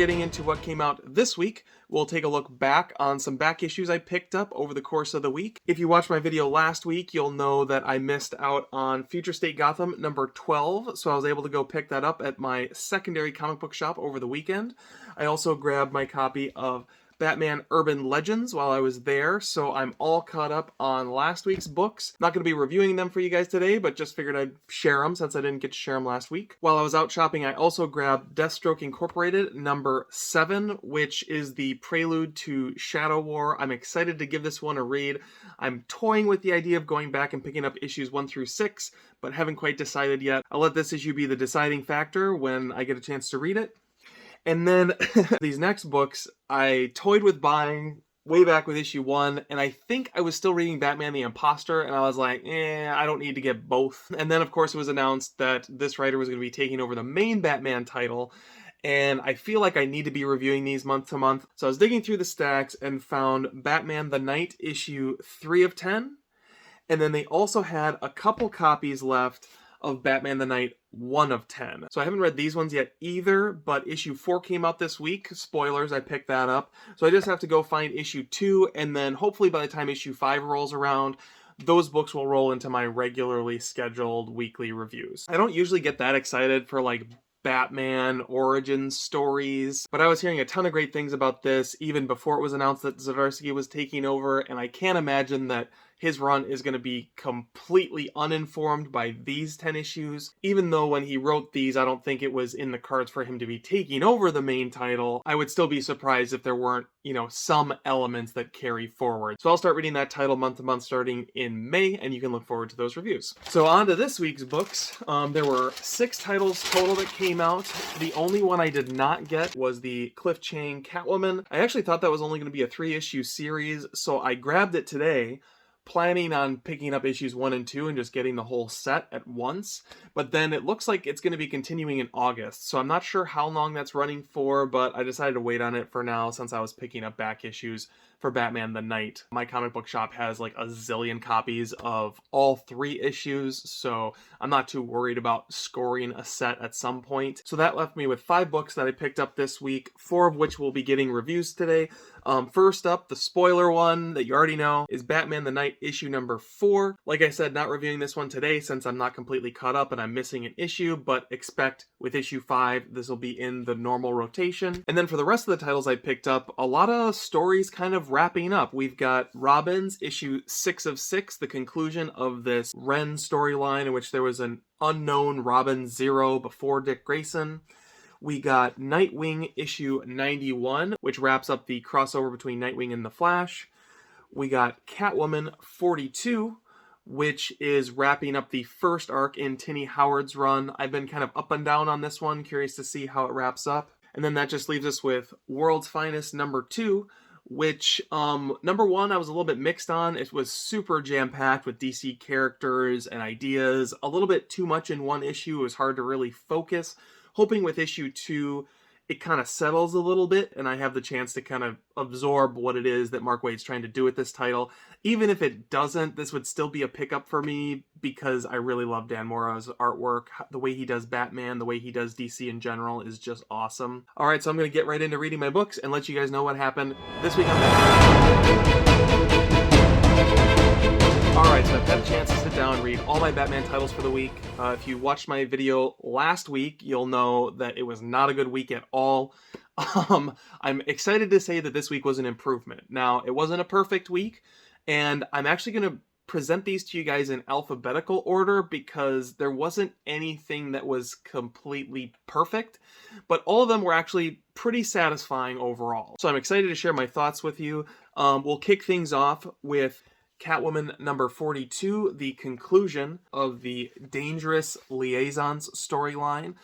getting into what came out this week, we'll take a look back on some back issues I picked up over the course of the week. If you watched my video last week, you'll know that I missed out on Future State Gotham number 12, so I was able to go pick that up at my secondary comic book shop over the weekend. I also grabbed my copy of Batman Urban Legends while I was there, so I'm all caught up on last week's books. Not going to be reviewing them for you guys today, but just figured I'd share them since I didn't get to share them last week. While I was out shopping, I also grabbed Deathstroke Incorporated number 7, which is the prelude to Shadow War. I'm excited to give this one a read. I'm toying with the idea of going back and picking up issues 1 through 6, but haven't quite decided yet. I'll let this issue be the deciding factor when I get a chance to read it. And then these next books, I toyed with buying way back with issue 1, and I think I was still reading Batman the Imposter, and I was like, I don't need to get both. And then, of course, it was announced that this writer was going to be taking over the main Batman title, and I feel like I need to be reviewing these month to month. So I was digging through the stacks and found Batman the Knight issue 3 of 10, and then they also had a couple copies left of Batman the Knight 1 of 10. So I haven't read these ones yet either, but issue 4 came out this week. Spoilers, I picked that up. So I just have to go find issue 2, and then hopefully by the time issue 5 rolls around, those books will roll into my regularly scheduled weekly reviews. I don't usually get that excited for like Batman origin stories, but I was hearing a ton of great things about this even before it was announced that Zdarsky was taking over, and I can't imagine that his run is going to be completely uninformed by these 10 issues. Even though when he wrote these, I don't think it was in the cards for him to be taking over the main title, I would still be surprised if there weren't, some elements that carry forward. So I'll start reading that title month to month starting in May, and you can look forward to those reviews. So on to this week's books. There were 6 titles total that came out. The only one I did not get was the Cliff Chiang Catwoman. I actually thought that was only going to be a 3-issue series, so I grabbed it today, planning on picking up issues 1 and 2 and just getting the whole set at once. But then it looks like it's going to be continuing in August, so I'm not sure how long that's running for, but I decided to wait on it for now since I was picking up back issues for Batman the Knight. My comic book shop has like a zillion copies of all 3 issues, so I'm not too worried about scoring a set at some point. So that left me with 5 books that I picked up this week, 4 of which will be getting reviews today. First up, the spoiler one that you already know is Batman the Knight issue number 4. Like I said, not reviewing this one today since I'm not completely caught up and I'm missing an issue, but expect with issue 5, this will be in the normal rotation. And then for the rest of the titles I picked up, a lot of stories kind of wrapping up. We've got Robins issue 6 of 6, the conclusion of this Ren storyline in which there was an unknown Robin 0 before Dick Grayson. We got Nightwing issue 91, which wraps up the crossover between Nightwing and the Flash. We got Catwoman 42, which is wrapping up the first arc in Tinny Howard's run. I've been kind of up and down on this one, curious to see how it wraps up. And then that just leaves us with World's Finest number 2, which number 1 I was a little bit mixed on. It was super jam-packed with DC characters and ideas, a little bit too much in one issue. It was hard to really focus. Hoping with issue 2 it kind of settles a little bit and I have the chance to kind of absorb what it is that Mark Waid's trying to do with this title. Even if it doesn't, this would still be a pickup for me because I really love Dan Mora's artwork. The way he does Batman, the way he does DC in general is just awesome. Alright, so I'm going to get right into reading my books and let you guys know what happened this week on Batman. Alright, so I've had a chance to sit down and read all my Batman titles for the week. If you watched my video last week, you'll know that it was not a good week at all. I'm excited to say that this week was an improvement. Now, it wasn't a perfect week, and I'm actually going to present these to you guys in alphabetical order because there wasn't anything that was completely perfect, but all of them were actually pretty satisfying overall. So I'm excited to share my thoughts with you. We'll kick things off with Catwoman number 42, the conclusion of the Dangerous Liaisons storyline.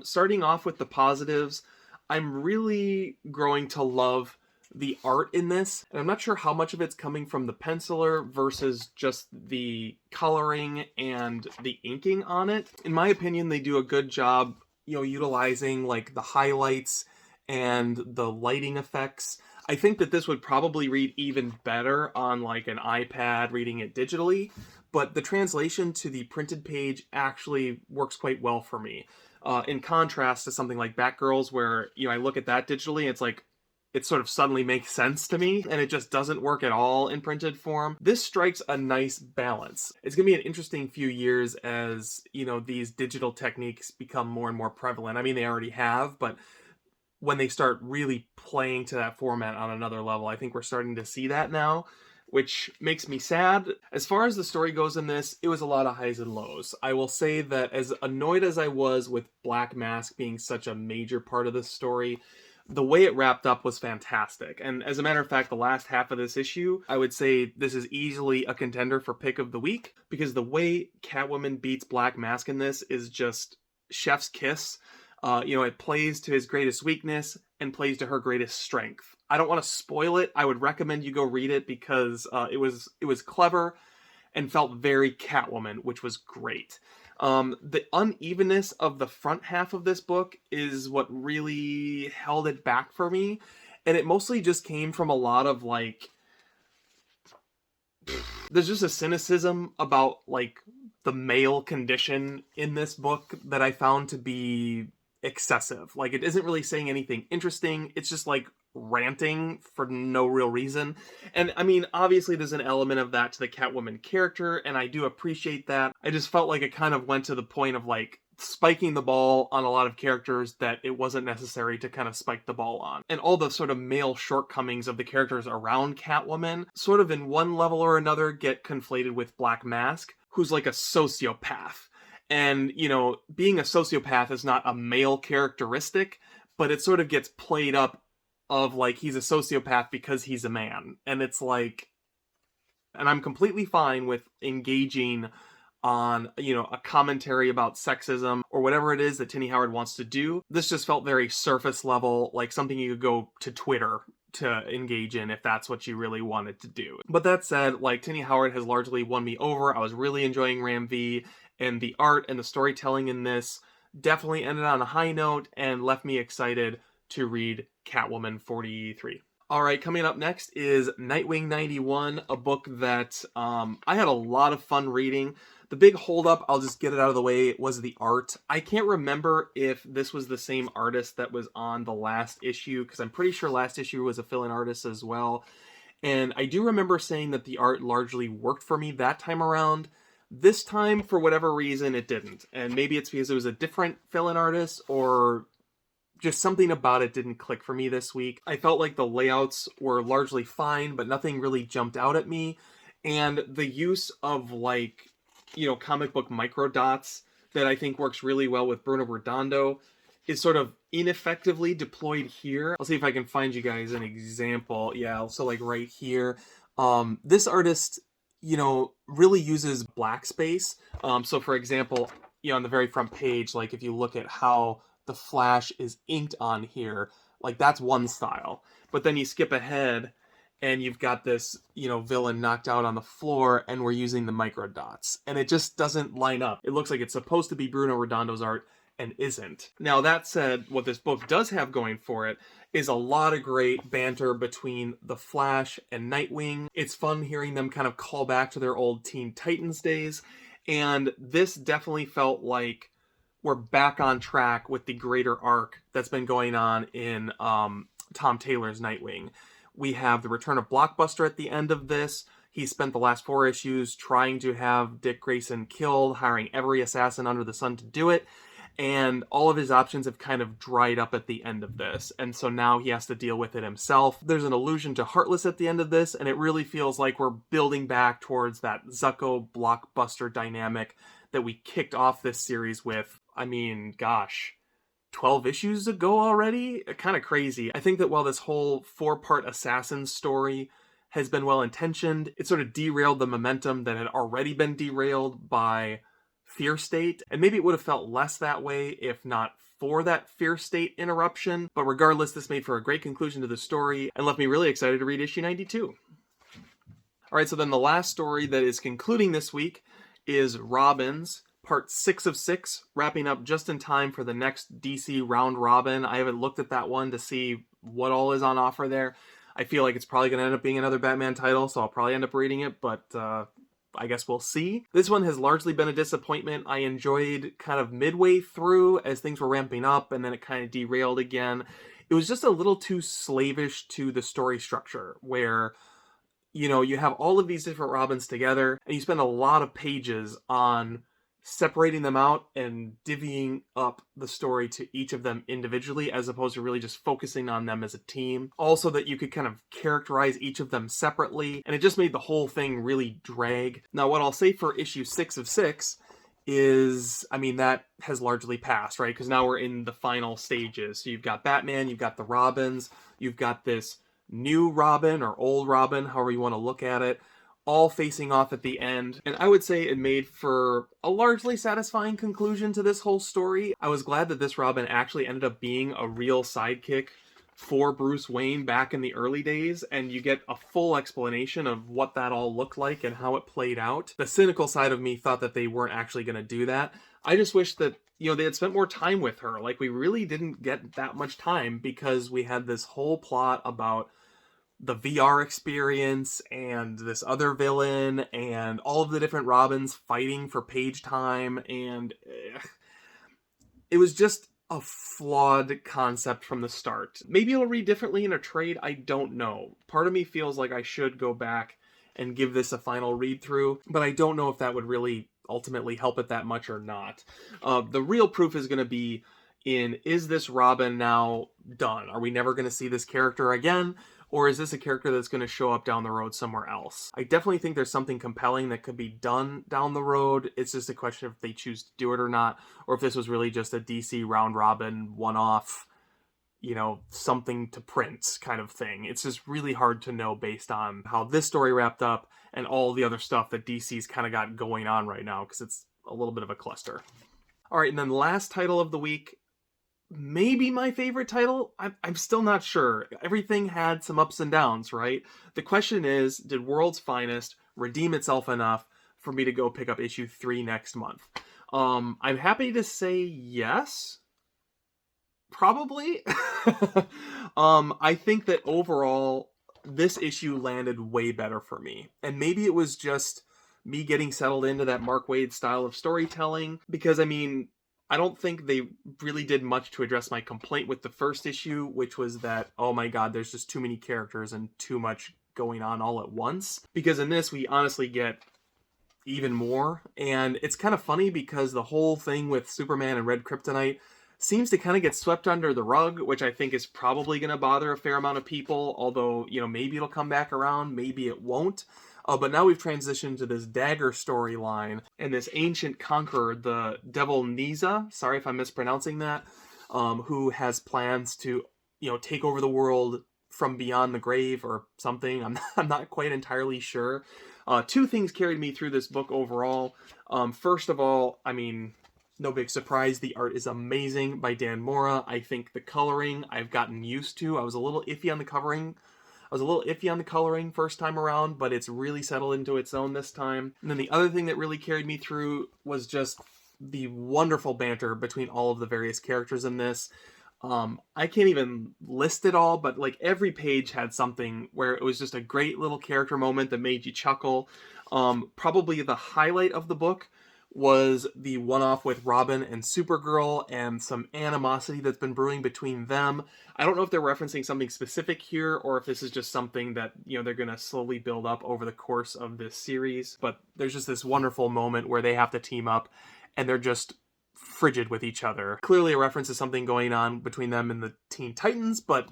Starting off with the positives, I'm really growing to love the art in this, and I'm not sure how much of it's coming from the penciler versus just the coloring and the inking on it. In my opinion, they do a good job, utilizing like the highlights and the lighting effects. I think that this would probably read even better on like an iPad reading it digitally, but the translation to the printed page actually works quite well for me. in contrast to something like Batgirls, where, I look at that digitally, it's like, it sort of suddenly makes sense to me, and it just doesn't work at all in printed form. This strikes a nice balance. It's going to be an interesting few years as, these digital techniques become more and more prevalent. I mean, they already have, but when they start really playing to that format on another level, I think we're starting to see that now, which makes me sad. As far as the story goes in this, it was a lot of highs and lows. I will say that as annoyed as I was with Black Mask being such a major part of this story, the way it wrapped up was fantastic. And as a matter of fact, the last half of this issue, I would say this is easily a contender for pick of the week, because the way Catwoman beats Black Mask in this is just chef's kiss. It plays to his greatest weakness and plays to her greatest strength. I don't want to spoil it. I would recommend you go read it because it was clever and felt very Catwoman, which was great. The unevenness of the front half of this book is what really held it back for me. And it mostly just came from a lot of, there's just a cynicism about, the male condition in this book that I found to be excessive. It isn't really saying anything interesting. It's just, ranting for no real reason. And I mean, obviously there's an element of that to the Catwoman character, and I do appreciate that. I just felt like it kind of went to the point of spiking the ball on a lot of characters that it wasn't necessary to kind of spike the ball on. And all the sort of male shortcomings of the characters around Catwoman sort of in one level or another get conflated with Black Mask, who's like a sociopath. And, being a sociopath is not a male characteristic, but it sort of gets played up of he's a sociopath because he's a man. And it's and I'm completely fine with engaging on, a commentary about sexism or whatever it is that Tini Howard wants to do. This just felt very surface level, like something you could go to Twitter to engage in if that's what you really wanted to do. But that said, Tini Howard has largely won me over. I was really enjoying Ram V, and the art and the storytelling in this definitely ended on a high note and left me excited to read Catwoman 43. All right, coming up next is Nightwing 91, a book that I had a lot of fun reading. The big holdup, I'll just get it out of the way, was the art. I can't remember if this was the same artist that was on the last issue, because I'm pretty sure last issue was a fill-in artist as well. And I do remember saying that the art largely worked for me that time around. This time, for whatever reason, it didn't. And maybe it's because it was a different fill-in artist, or just something about it didn't click for me this week. I felt like the layouts were largely fine, but nothing really jumped out at me. And the use of comic book micro dots that I think works really well with Bruno Redondo is sort of ineffectively deployed here. I'll see if I can find you guys an example. Yeah, so right here. This artist, really uses black space. So for example, on the very front page, if you look at how the Flash is inked on here, that's one style. But then you skip ahead and you've got this, villain knocked out on the floor, and we're using the micro dots. And it just doesn't line up. It looks like it's supposed to be Bruno Redondo's art and isn't. Now, that said, what this book does have going for it is a lot of great banter between the Flash and Nightwing. It's fun hearing them kind of call back to their old Teen Titans days. And this definitely felt like we're back on track with the greater arc that's been going on in Tom Taylor's Nightwing. We have the return of Blockbuster at the end of this. He spent the last 4 issues trying to have Dick Grayson killed, hiring every assassin under the sun to do it. And all of his options have kind of dried up at the end of this. And so now he has to deal with it himself. There's an allusion to Heartless at the end of this, and it really feels like we're building back towards that Zucco Blockbuster dynamic that we kicked off this series with. I mean, gosh, 12 issues ago already? Kind of crazy. I think that while this whole 4-part assassin story has been well-intentioned, it sort of derailed the momentum that had already been derailed by Fear State. And maybe it would have felt less that way if not for that Fear State interruption. But regardless, this made for a great conclusion to the story and left me really excited to read issue 92. Alright, so then the last story that is concluding this week is Robins, part 6 of 6, wrapping up just in time for the next DC round robin. I haven't looked at that one to see what all is on offer there. I feel like it's probably going to end up being another Batman title, so I'll probably end up reading it, but I guess we'll see. This one has largely been a disappointment. I enjoyed kind of midway through as things were ramping up, and then it kind of derailed again. It was just a little too slavish to the story structure, where you have all of these different Robins together, and you spend a lot of pages on separating them out and divvying up the story to each of them individually, as opposed to really just focusing on them as a team. Also, that you could kind of characterize each of them separately, and it just made the whole thing really drag. Now, what I'll say for issue 6 of 6 is, I mean, that has largely passed, right? Because now we're in the final stages. So you've got Batman, you've got the Robins, you've got this new Robin or old Robin, however you want to look at it, all facing off at the end. And I would say it made for a largely satisfying conclusion to this whole story. I was glad that this Robin actually ended up being a real sidekick for Bruce Wayne back in the early days, and you get a full explanation of what that all looked like and how it played out. The cynical side of me thought that they weren't actually going to do that. I just wish that, they had spent more time with her. Like, we really didn't get that much time because we had this whole plot about the VR experience and this other villain and all of the different Robins fighting for page time, and it was just a flawed concept from the start. Maybe it'll read differently in a trade, I don't know. Part of me feels like I should go back and give this a final read through, but I don't know if that would really ultimately help it that much or not. The real proof is going to be is this Robin now done? Are we never going to see this character again? Or is this a character that's going to show up down the road somewhere else? I definitely think there's something compelling that could be done down the road. It's just a question of if they choose to do it or not, or if this was really just a DC round robin one-off, something to print kind of thing. It's just really hard to know based on how this story wrapped up and all the other stuff that DC's kind of got going on right now, because it's a little bit of a cluster. All right, and then the last title of the week, maybe my favorite title? I'm still not sure. Everything had some ups and downs, right? The question is, did World's Finest redeem itself enough for me to go pick up issue 3 next month? I'm happy to say yes. Probably. I think that overall, this issue landed way better for me. And maybe it was just me getting settled into that Mark Waid style of storytelling, because, I don't think they really did much to address my complaint with the first issue, which was that, oh my god, there's just too many characters and too much going on all at once. Because in this, we honestly get even more. And it's kind of funny because the whole thing with Superman and Red Kryptonite seems to kind of get swept under the rug, which I think is probably going to bother a fair amount of people. Although, maybe it'll come back around, maybe it won't. But now we've transitioned to this Dagger storyline, and this ancient conqueror, the Devil Niza, sorry if I'm mispronouncing that, who has plans to, take over the world from beyond the grave or something. I'm not quite entirely sure. Two things carried me through this book overall. First of all, no big surprise, the art is amazing by Dan Mora. I think the coloring I've gotten used to. I was a little iffy on the coloring first time around, but it's really settled into its own this time. And then the other thing that really carried me through was just the wonderful banter between all of the various characters in this. I can't even list it all, but like every page had something where it was just a great little character moment that made you chuckle. Probably the highlight of the book was the one-off with Robin and Supergirl and some animosity that's been brewing between them. I don't know if they're referencing something specific here or if this is just something that, they're going to slowly build up over the course of this series. But there's just this wonderful moment where they have to team up and they're just frigid with each other. Clearly a reference to something going on between them and the Teen Titans, but,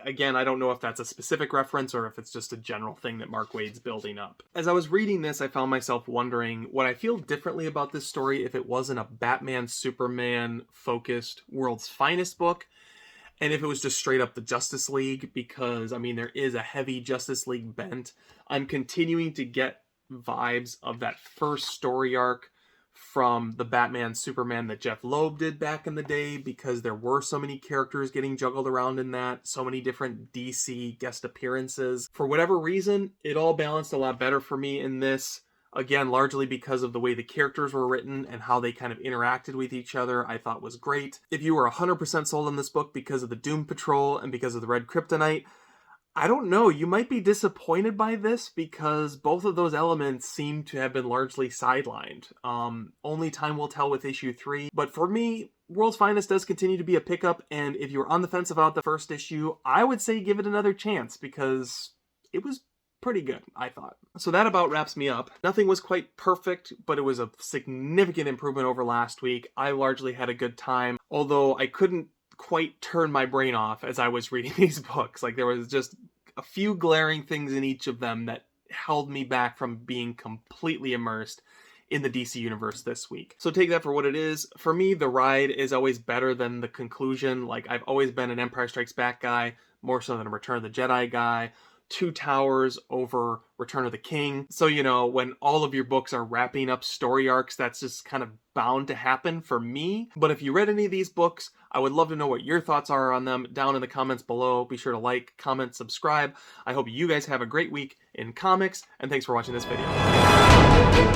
again, I don't know if that's a specific reference or if it's just a general thing that Mark Waid's building up. As I was reading this, I found myself wondering, would I feel differently about this story if it wasn't a Batman, Superman focused World's Finest book? And if it was just straight up the Justice League? Because, there is a heavy Justice League bent. I'm continuing to get vibes of that first story arc from the Batman Superman that Jeff Loeb did back in the day, because there were so many characters getting juggled around in that, so many different DC guest appearances. For whatever reason, it all balanced a lot better for me in this. Again, largely because of the way the characters were written and how they kind of interacted with each other, I thought was great. If you were 100% sold on this book because of the Doom Patrol and because of the Red Kryptonite, I don't know, you might be disappointed by this because both of those elements seem to have been largely sidelined. Only time will tell with issue 3, but for me, World's Finest does continue to be a pickup, and if you were on the fence about the first issue, I would say give it another chance because it was pretty good, I thought. So that about wraps me up. Nothing was quite perfect, but it was a significant improvement over last week. I largely had a good time, although I couldn't quite turn my brain off as I was reading these books. Like, there was just a few glaring things in each of them that held me back from being completely immersed in the DC universe this week. So take that for what it is. For me, the ride is always better than the conclusion. Like, I've always been an Empire Strikes Back guy, more so than a Return of the Jedi guy. Two Towers over Return of the King. So, you know, when all of your books are wrapping up story arcs, that's just kind of bound to happen for me. But if you read any of these books, I would love to know what your thoughts are on them down in the comments below. Be sure to like, comment, subscribe. I hope you guys have a great week in comics, and thanks for watching this video.